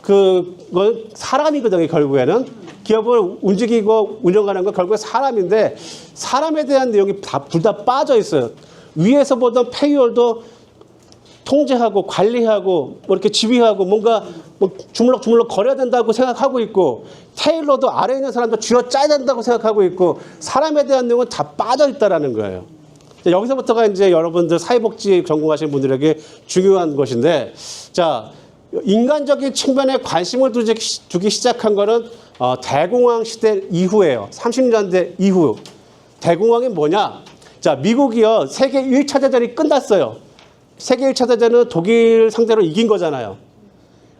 그건 사람이거든요. 결국에는 기업을 움직이고 운영하는 건 결국에 사람인데, 사람에 대한 내용이 둘 다 빠져 있어요. 위에서 보던 페이올도 통제하고 관리하고 뭐 이렇게 지휘하고 뭔가 뭐 주물럭주물럭 거려야 된다고 생각하고 있고, 테일러도 아래에 있는 사람도 쥐어 짜야 된다고 생각하고 있고, 사람에 대한 내용은 다 빠져 있다라는 거예요. 여기서부터가 이제 여러분들 사회복지 전공하시는 분들에게 중요한 것인데, 자, 인간적인 측면에 관심을 두기 시작한 거는 대공황 시대 이후예요. 30년대 이후. 대공황이 뭐냐? 자, 미국이요, 세계 1차 대전이 끝났어요. 세계 1차 대전은 독일 상대로 이긴 거잖아요.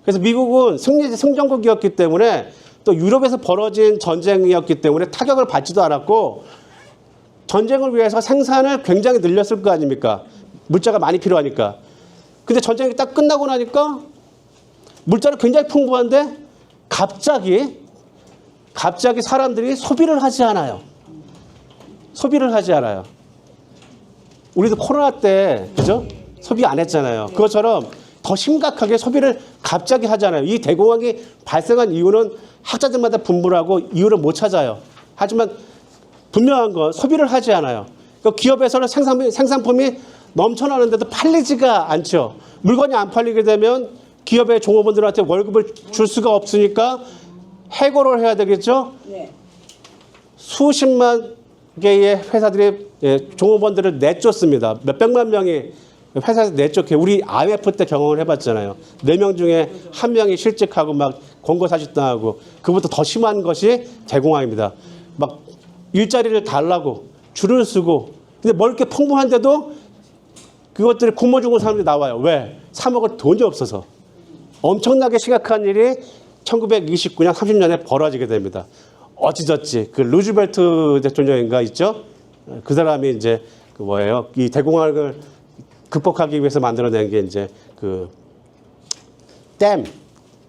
그래서 미국은 승전국이었기 때문에, 또 유럽에서 벌어진 전쟁이었기 때문에 타격을 받지도 않았고, 전쟁을 위해서 생산을 굉장히 늘렸을 거 아닙니까? 물자가 많이 필요하니까. 근데 전쟁이 딱 끝나고 나니까 물자는 굉장히 풍부한데 갑자기 사람들이 소비를 하지 않아요. 소비를 하지 않아요. 우리도 코로나 때, 그죠? 소비 안 했잖아요. 그것처럼 더 심각하게 소비를 갑자기 하잖아요. 이 대공황이 발생한 이유는 학자들마다 분분하고 이유를 못 찾아요. 하지만 분명한 건 소비를 하지 않아요. 기업에서는 생산품이 넘쳐나는데도 팔리지가 않죠. 물건이 안 팔리게 되면 기업의 종업원들한테 월급을 줄 수가 없으니까 해고를 해야 되겠죠. 네. 수십만 개의 회사들이 종업원들을 내쫓습니다. 몇백만 명이 회사에서 내쫓게. 우리 IMF 때 경험을 해봤잖아요. 4명 중에 1명이 실직하고 막 권고사직당하고. 그보다 더 심한 것이 대공황입니다. 막 일자리를 달라고 줄을 서고, 근데 뭘 이렇게 풍부한데도 그것들이 굶어 죽은 사람들이 나와요. 왜? 사 먹을 돈이 없어서. 엄청나게 심각한 일이 1929년 30년에 벌어지게 됩니다. 어찌저찌 그 루즈벨트 대통령인가 있죠? 그 사람이 이제 이 대공황을 극복하기 위해서 만들어낸 게 이제 그 댐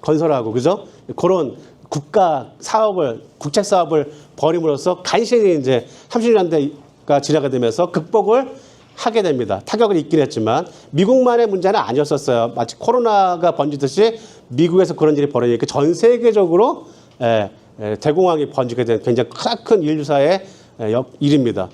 건설하고, 그죠? 그런 국책 사업을 벌임으로써 간신히 이제 30년대가 지나게 되면서 극복을 하게 됩니다. 타격을 입긴 했지만 미국만의 문제는 아니었었어요. 마치 코로나가 번지듯이 미국에서 그런 일이 벌어지니까 전 세계적으로 대공황이 번지게 된 굉장히 큰 인류사의 일입니다.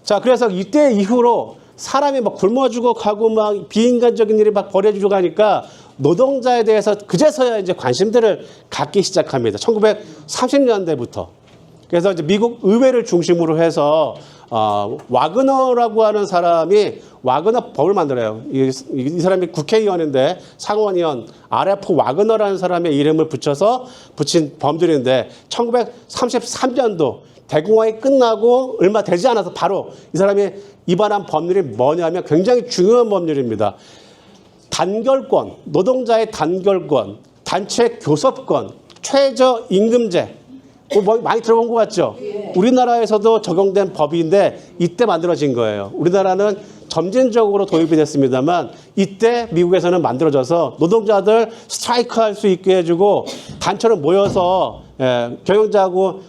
자, 그래서 이때 이후로 사람이 막 굶어 죽어 가고 막 비인간적인 일이 막 벌어지고 가니까 노동자에 대해서 그제서야 이제 관심들을 갖기 시작합니다. 1930년대부터. 그래서 이제 미국 의회를 중심으로 해서 와그너라고 하는 사람이 와그너 법을 만들어요. 이 사람이 국회의원인데 상원의원 RF 와그너라는 사람의 이름을 붙인 법률인데 1933년도 대공황이 끝나고 얼마 되지 않아서 바로 이 사람이 입안한 법률이 뭐냐면 굉장히 중요한 법률입니다. 단결권, 노동자의 단결권, 단체 교섭권, 최저임금제. 많이 들어본 것 같죠? 우리나라에서도 적용된 법인데 이때 만들어진 거예요. 우리나라는 점진적으로 도입이 됐습니다만 이때 미국에서는 만들어져서 노동자들 스트라이크할 수 있게 해주고 단체로 모여서 경영자하고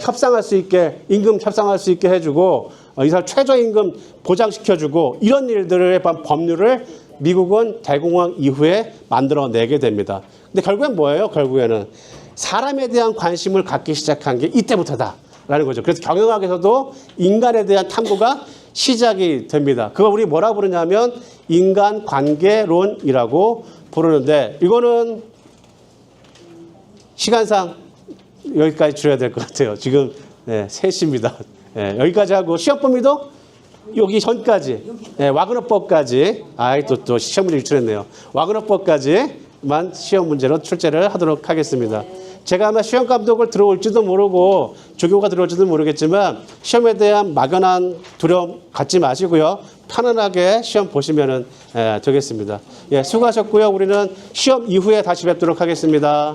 협상할 수 있게 임금 협상할 수 있게 해주고 이 사람 최저임금 보장시켜주고 이런 일들의 법률을 미국은 대공황 이후에 만들어내게 됩니다. 근데 결국엔 뭐예요? 결국에는 사람에 대한 관심을 갖기 시작한 게 이때부터다라는 거죠. 그래서 경영학에서도 인간에 대한 탐구가 시작이 됩니다. 그걸 우리 뭐라 부르냐면 인간관계론이라고 부르는데 이거는 시간상 여기까지 줄여야 될 것 같아요. 지금 3시입니다. 여기까지 하고 시험 범위도 여기 전까지 와그너법까지 또 시험 문제 유출했네요. 와그너법까지만 시험 문제로 출제를 하도록 하겠습니다. 제가 아마 시험 감독을 들어올지도 모르고 조교가 들어올지도 모르겠지만 시험에 대한 막연한 두려움 갖지 마시고요. 편안하게 시험 보시면 되겠습니다. 수고하셨고요. 우리는 시험 이후에 다시 뵙도록 하겠습니다.